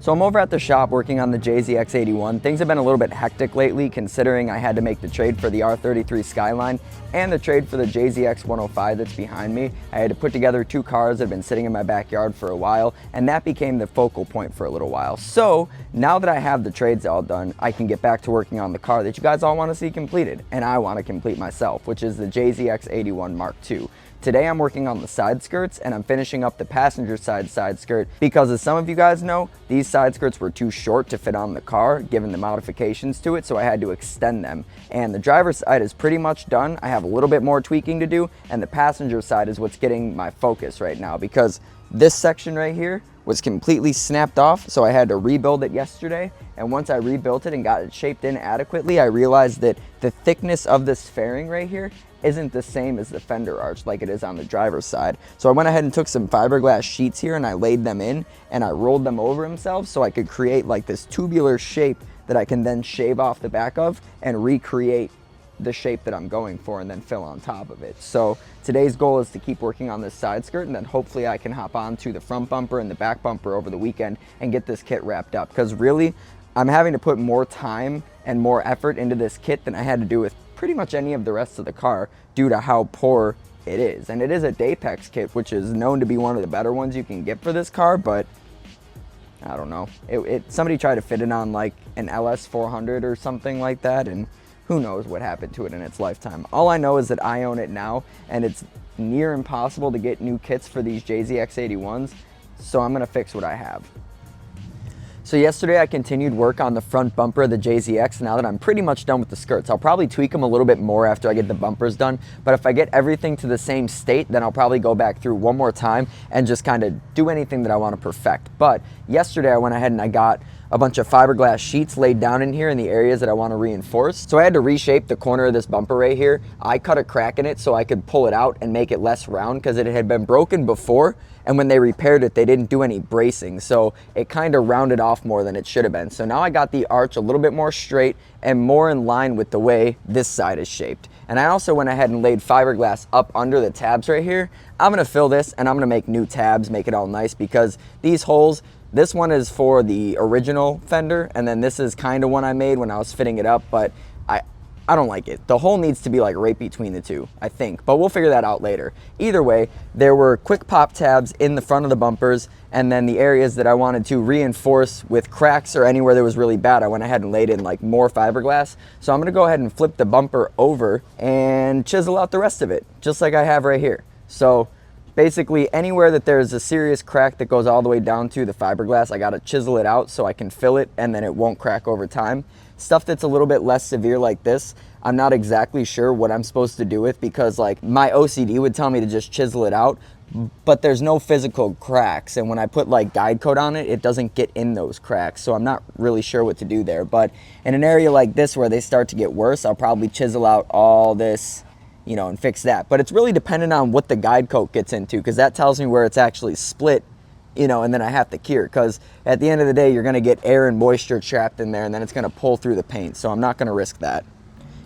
So I'm over at the shop working on the JZX81. Things have been a little bit hectic lately considering I had to make the trade for the R33 Skyline and the trade for the JZX105 that's behind me. I had to put together two cars that have been sitting in my backyard for a while, and that became the focal point for a little while. So now that I have the trades all done, I can get back to working on the car that you guys all want to see completed, and I want to complete myself, which is the JZX81 Mark II. Today I'm working on the side skirts and I'm finishing up the passenger side skirt because, as some of you guys know, these side skirts were too short to fit on the car given the modifications to it, so I had to extend them. And the driver's side is pretty much done. I have a little bit more tweaking to do, and the passenger side is what's getting my focus right now because this section right here was completely snapped off, so I had to rebuild it yesterday. And once I rebuilt it and got it shaped in adequately, I realized that the thickness of this fairing right here isn't the same as the fender arch like it is on the driver's side. So I went ahead and took some fiberglass sheets here and I laid them in and I rolled them over themselves so I could create like this tubular shape that I can then shave off the back of and recreate the shape that I'm going for and then fill on top of it. So today's goal is to keep working on this side skirt, and then hopefully I can hop on to the front bumper and the back bumper over the weekend and get this kit wrapped up, because really I'm having to put more time and more effort into this kit than I had to do with pretty much any of the rest of the car due to how poor it is. And it is a Dapex kit, which is known to be one of the better ones you can get for this car, but I don't know. Somebody tried to fit it on like an LS 400 or something like that, and who knows what happened to it in its lifetime. All I know is that I own it now, and it's near impossible to get new kits for these JZX81s, so I'm gonna fix what I have. So yesterday I continued work on the front bumper of the JZX now that I'm pretty much done with the skirts. I'll probably tweak them a little bit more after I get the bumpers done, but if I get everything to the same state, then I'll probably go back through one more time and just kind of do anything that I want to perfect. But yesterday I went ahead and I got a bunch of fiberglass sheets laid down in here in the areas that I want to reinforce. So I had to reshape the corner of this bumper right here. I cut a crack in it so I could pull it out and make it less round because it had been broken before, and when they repaired it, they didn't do any bracing, so it kind of rounded off more than it should have been. So now I got the arch a little bit more straight and more in line with the way this side is shaped. And I also went ahead and laid fiberglass up under the tabs right here. I'm gonna fill this and I'm gonna make new tabs, make it all nice, because these holes, this one is for the original fender, and then this is kind of one I made when I was fitting it up, but I don't like it. The hole needs to be like right between the two, I think, but we'll figure that out later. Either way, there were quick pop tabs in the front of the bumpers, and then the areas that I wanted to reinforce with cracks or anywhere that was really bad, I went ahead and laid in like more fiberglass. So I'm gonna go ahead and flip the bumper over and chisel out the rest of it, just like I have right here. So basically anywhere that there's a serious crack that goes all the way down to the fiberglass, I gotta chisel it out so I can fill it and then it won't crack over time. Stuff that's a little bit less severe like this, I'm not exactly sure what I'm supposed to do with, because like my OCD would tell me to just chisel it out, but there's no physical cracks, and when I put like guide coat on it, it doesn't get in those cracks, so I'm not really sure what to do there. But in an area like this where they start to get worse, I'll probably chisel out all this, you know, and fix that. But it's really dependent on what the guide coat gets into, because that tells me where it's actually split, you know, and then I have to cure, because at the end of the day, you're gonna get air and moisture trapped in there, and then it's gonna pull through the paint, so I'm not gonna risk that.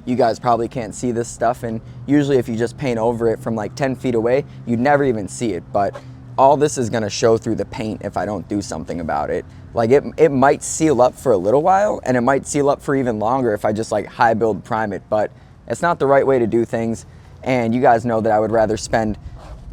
You guys probably can't see this stuff, and usually if you just paint over it from like 10 feet away, you'd never even see it, but all this is gonna show through the paint if I don't do something about it. Like it might seal up for a little while, and it might seal up for even longer if I just like high build prime it, but it's not the right way to do things, and you guys know that I would rather spend,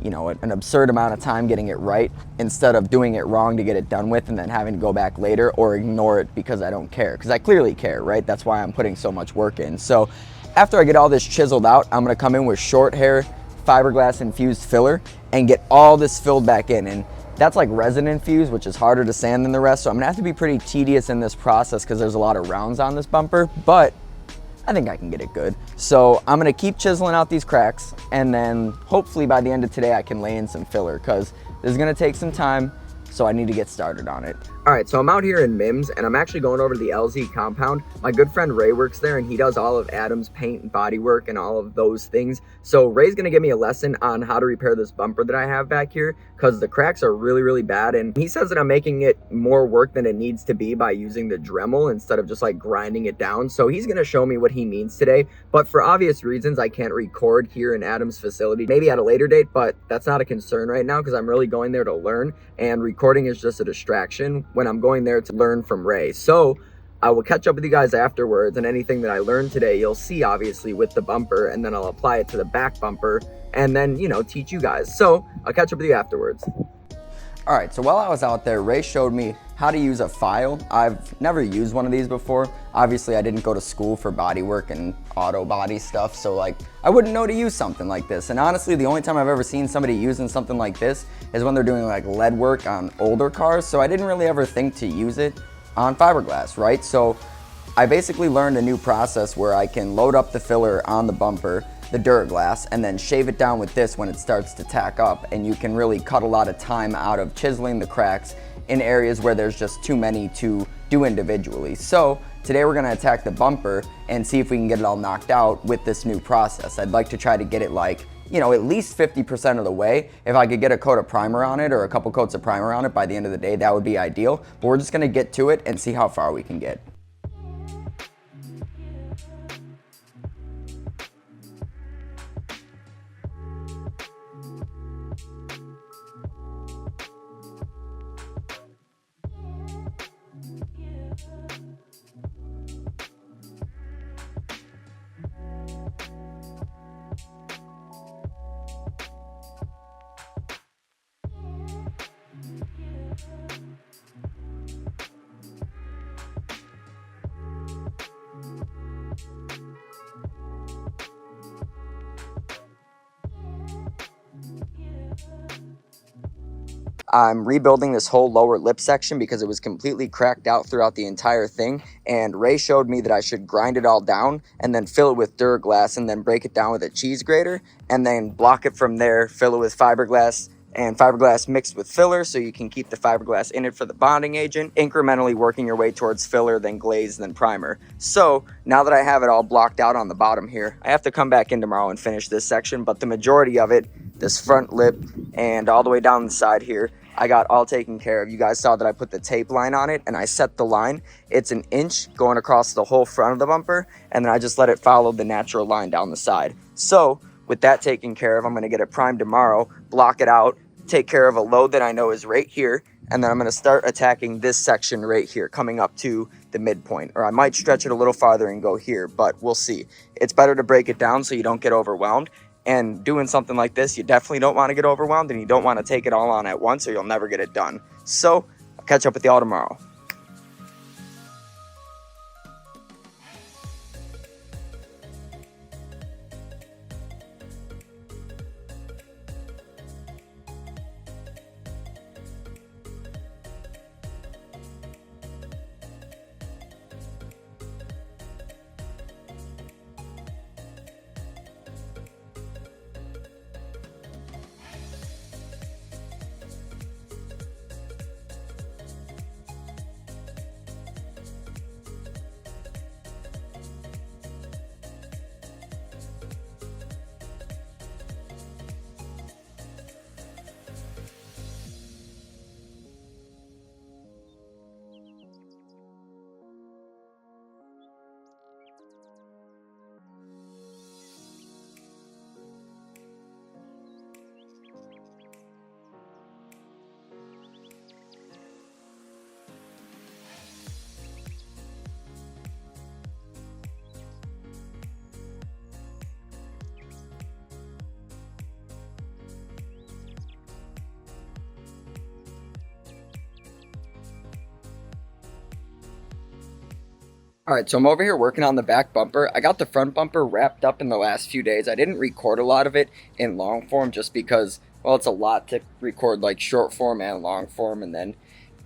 you know, an absurd amount of time getting it right instead of doing it wrong to get it done with and then having to go back later or ignore it because I don't care, because I clearly care, right? That's why I'm putting so much work in. So after I get all this chiseled out, I'm gonna come in with short hair fiberglass infused filler and get all this filled back in, and that's like resin infused, which is harder to sand than the rest, so I'm gonna have to be pretty tedious in this process because there's a lot of rounds on this bumper, but I think I can get it good. So I'm gonna keep chiseling out these cracks, and then hopefully by the end of today I can lay in some filler, because this is gonna take some time, so I need to get started on it. All right, so I'm out here in Mims, and I'm actually going over to the LZ compound. My good friend Ray works there, and he does all of Adam's paint and body work and all of those things. So Ray's gonna give me a lesson on how to repair this bumper that I have back here, because the cracks are really, really bad. And he says that I'm making it more work than it needs to be by using the Dremel instead of just like grinding it down. So he's gonna show me what he means today. But for obvious reasons, I can't record here in Adam's facility, maybe at a later date, but that's not a concern right now because I'm really going there to learn, and recording is just a distraction when I'm going there to learn from Ray. So I will catch up with you guys afterwards, and anything that I learned today, you'll see obviously with the bumper, and then I'll apply it to the back bumper and then, teach you guys. So I'll catch up with you afterwards. All right, so while I was out there, Ray showed me how to use a file. I've never used one of these before. Obviously, I didn't go to school for bodywork and auto body stuff, so like I wouldn't know to use something like this. And honestly, the only time I've ever seen somebody using something like this is when they're doing like lead work on older cars, so I didn't really ever think to use it on fiberglass, right? So I basically learned a new process where I can load up the filler on the bumper, the Duraglass, and then shave it down with this when it starts to tack up, and you can really cut a lot of time out of chiseling the cracks in areas where there's just too many to do individually. So today we're gonna attack the bumper and see if we can get it all knocked out with this new process. I'd like to try to get it like, at least 50% of the way. If I could get a coat of primer on it or a couple coats of primer on it by the end of the day, that would be ideal. But we're just gonna get to it and see how far we can get. I'm rebuilding this whole lower lip section because it was completely cracked out throughout the entire thing, and Ray showed me that I should grind it all down and then fill it with Duraglass and then break it down with a cheese grater and then block it from there, fill it with fiberglass, and fiberglass mixed with filler so you can keep the fiberglass in it for the bonding agent, incrementally working your way towards filler, then glaze, then primer. So now that I have it all blocked out on the bottom here, I have to come back in tomorrow and finish this section, but the majority of it, this front lip and all the way down the side here, I got all taken care of. You guys saw that I put the tape line on it and I set the line. It's an inch going across the whole front of the bumper, and then I just let it follow the natural line down the side. So with that taken care of, I'm gonna get it primed tomorrow, block it out, take care of a load that I know is right here, and then I'm gonna start attacking this section right here, coming up to the midpoint. Or I might stretch it a little farther and go here, but we'll see. It's better to break it down so you don't get overwhelmed. And doing something like this, you definitely don't want to get overwhelmed, and you don't want to take it all on at once or you'll never get it done. So I'll catch up with y'all tomorrow. All right, so I'm over here working on the back bumper. I got the front bumper wrapped up in the last few days. I didn't record a lot of it in long form just because, well, it's a lot to record like short form and long form and then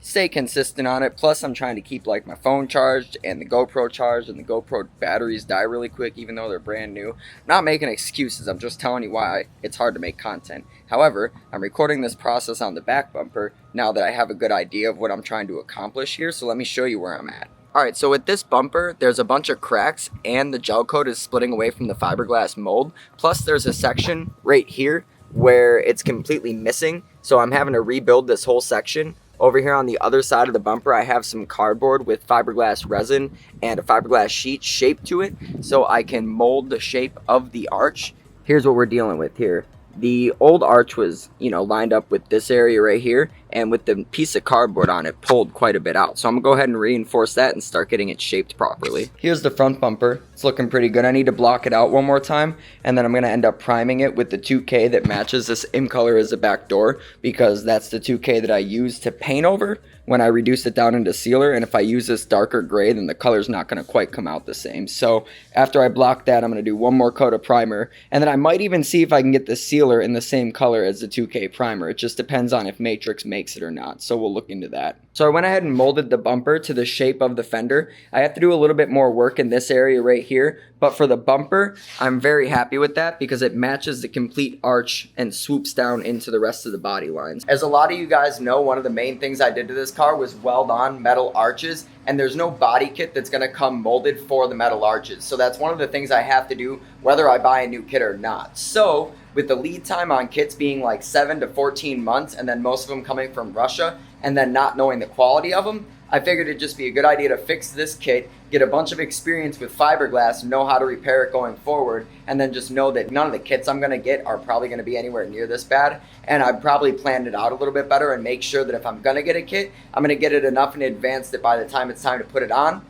stay consistent on it. Plus, I'm trying to keep like my phone charged and the GoPro charged, and the GoPro batteries die really quick even though they're brand new. I'm not making excuses, I'm just telling you why it's hard to make content. However, I'm recording this process on the back bumper now that I have a good idea of what I'm trying to accomplish here, so let me show you where I'm at. Alright, so with this bumper, there's a bunch of cracks and the gel coat is splitting away from the fiberglass mold. Plus there's a section right here where it's completely missing, so I'm having to rebuild this whole section. Over here on the other side of the bumper, I have some cardboard with fiberglass resin and a fiberglass sheet shaped to it so I can mold the shape of the arch. Here's what we're dealing with here. The old arch was, lined up with this area right here, and with the piece of cardboard on it, pulled quite a bit out. So I'm gonna go ahead and reinforce that and start getting it shaped properly. Here's the front bumper. It's looking pretty good. I need to block it out one more time, and then I'm gonna end up priming it with the 2K that matches the same color as the back door, because that's the 2K that I use to paint over when I reduce it down into sealer. And if I use this darker gray, then the color's not gonna quite come out the same. So after I block that, I'm gonna do one more coat of primer, and then I might even see if I can get the sealer in the same color as the 2K primer. It just depends on if Matrix makes it or not, so we'll look into that. So I went ahead and molded the bumper to the shape of the fender. I have to do a little bit more work in this area right here, but for the bumper, I'm very happy with that because it matches the complete arch and swoops down into the rest of the body lines. As a lot of you guys know, one of the main things I did to this car was weld on metal arches, and there's no body kit that's gonna come molded for the metal arches. So that's one of the things I have to do whether I buy a new kit or not. So with the lead time on kits being like 7 to 14 months, and then most of them coming from Russia, and then not knowing the quality of them, I figured it'd just be a good idea to fix this kit, get a bunch of experience with fiberglass, know how to repair it going forward, and then just know that none of the kits I'm gonna get are probably gonna be anywhere near this bad. And I probably planned it out a little bit better and make sure that if I'm gonna get a kit, I'm gonna get it enough in advance that by the time it's time to put it on,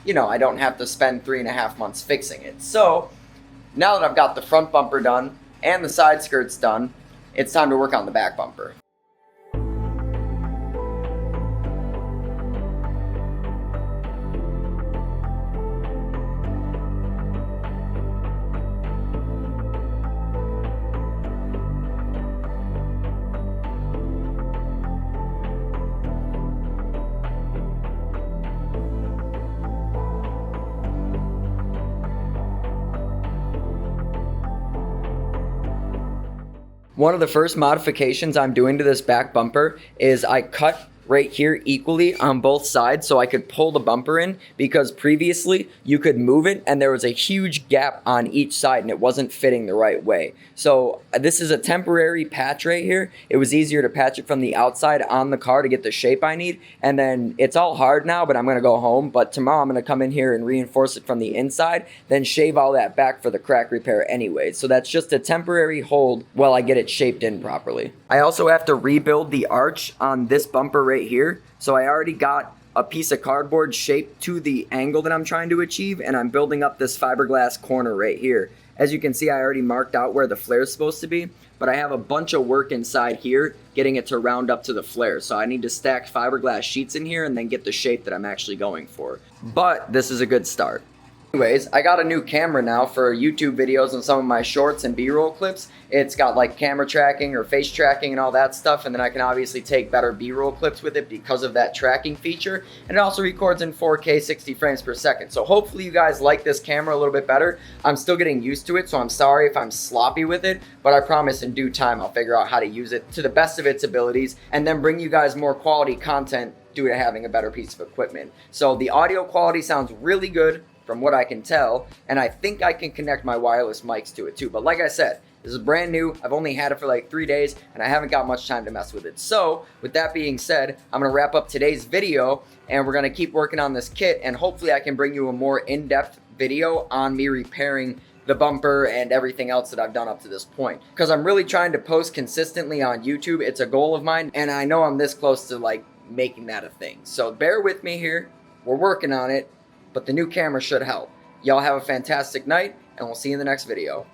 you know, I don't have to spend 3.5 months fixing it. So now that I've got the front bumper done and the side skirts done, it's time to work on the back bumper. One of the first modifications I'm doing to this back bumper is I cut right here equally on both sides so I could pull the bumper in, because previously you could move it and there was a huge gap on each side and it wasn't fitting the right way. So this is a temporary patch right here. It was easier to patch it from the outside on the car to get the shape I need, and then it's all hard now, but I'm gonna go home. But tomorrow I'm gonna come in here and reinforce it from the inside, then shave all that back for the crack repair anyway. So that's just a temporary hold while I get it shaped in properly. I also have to rebuild the arch on this bumper right here. So I already got a piece of cardboard shaped to the angle that I'm trying to achieve, and I'm building up this fiberglass corner right here. As you can see, I already marked out where the flare is supposed to be, but I have a bunch of work inside here getting it to round up to the flare. So I need to stack fiberglass sheets in here and then get the shape that I'm actually going for. But this is a good start. Anyways, I got a new camera now for YouTube videos and some of my shorts and B-roll clips. It's got like camera tracking or face tracking and all that stuff, and then I can obviously take better B-roll clips with it because of that tracking feature. And it also records in 4K 60 frames per second. So hopefully you guys like this camera a little bit better. I'm still getting used to it, so I'm sorry if I'm sloppy with it, but I promise in due time I'll figure out how to use it to the best of its abilities and then bring you guys more quality content due to having a better piece of equipment. So the audio quality sounds really good from what I can tell, and I think I can connect my wireless mics to it too. But like I said, this is brand new. I've only had it for like 3 days, and I haven't got much time to mess with it. So with that being said, I'm gonna wrap up today's video, and we're gonna keep working on this kit, and hopefully I can bring you a more in-depth video on me repairing the bumper and everything else that I've done up to this point. Because I'm really trying to post consistently on YouTube. It's a goal of mine, and I know I'm this close to like making that a thing. So bear with me here. We're working on it, but the new camera should help. Y'all have a fantastic night, and we'll see you in the next video.